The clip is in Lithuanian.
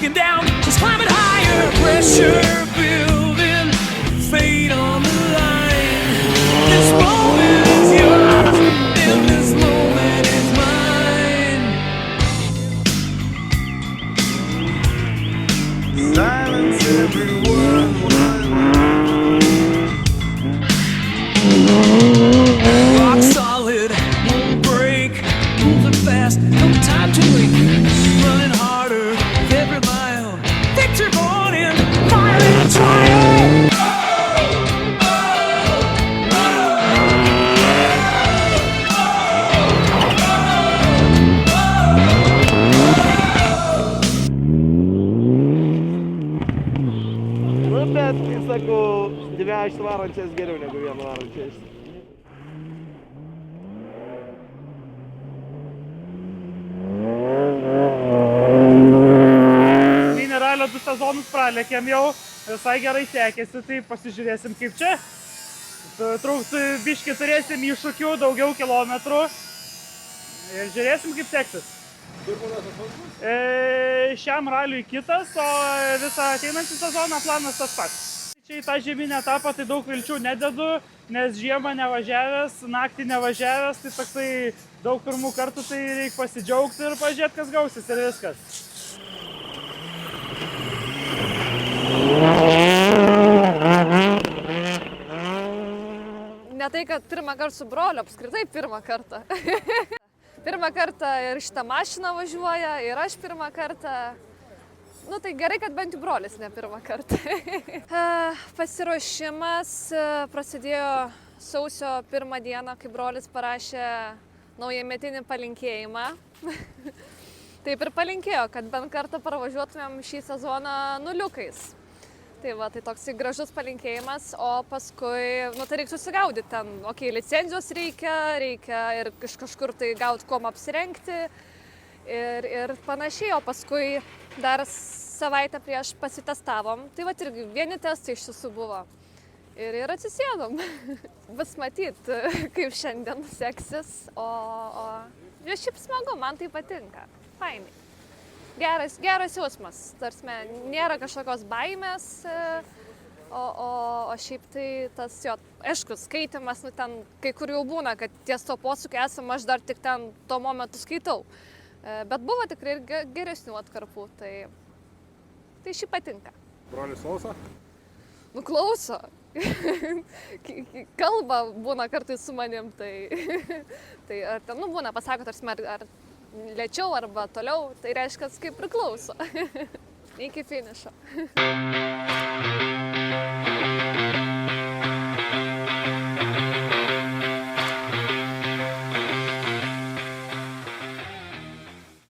breaking down, just climbing higher, pressure building, fate on the line. This moment is yours, and this moment is mine. Silence everyone. Rock solid, won't break, moving fast, no time to wait. Running harder, every mile, victory born in fire and triumph. Nu, bet, kai sakau, dvi išvarančias geriau negu vienu varančias. Mineralio 2 sezonus pralėkėm jau, visai gerai sekėsi, tai pasižiūrėsim kaip čia. Trūks biškį turėsim iššūkių, daugiau kilometrų ir žiūrėsim kaip seksis. Šiam raliui kitas, o visą ateinantį sezoną planas tas pats. Čia į tą žieminę etapą tai daug vilčių nededu, nes žiemą nevažiavęs, naktį nevažiavęs, tai toksai daug pirmų kartų, tai reikia pasidžiaugti ir pažiūrėti, kas gausis ir viskas. Ne tai, kad pirmą kartą su broliu, apskritai pirmą kartą. Pirmą kartą ir šitą mašiną važiuoja, ir aš pirmą kartą. Nu tai gerai, kad bent jau brolis ne pirmą kartą. Pasiruošimas prasidėjo sausio 1 dieną, kai brolis parašė naujametinį palinkėjimą. Taip ir palinkėjo, kad bent kartą pravažiuotumėm šį sezoną nuliukais. Tai va, tai toks gražus palinkėjimas, o paskui, nu tai reikia susigaudyti ten, okei, licenzijos reikia ir iš kažkur tai gauti kuom apsirengti ir panašiai, o paskui dar savaitę prieš pasitestavom, tai va irgi vieni testai iš tiesų buvo ir atsisėdom, vis matyt, kaip šiandien seksis, o šiaip smagu, man tai patinka, fainai. Geras jausmas, tarsi nėra kažkokios baimės, o šiaip tai tas jo, aišku, skaitimas, nu ten kai kur jau būna, kad ties to posūkio esam, aš dar tik ten tuo momentu skaitau. Bet buvo tikrai ir geresnių atkarpų, tai šiaip patinka. Brolis klauso? Nu klauso. Kalba būna kartais su manim, tai ten, nu būna, pasako, tarsi ar lėčiau arba toliau, tai reiškia kaip priklauso iki finišo.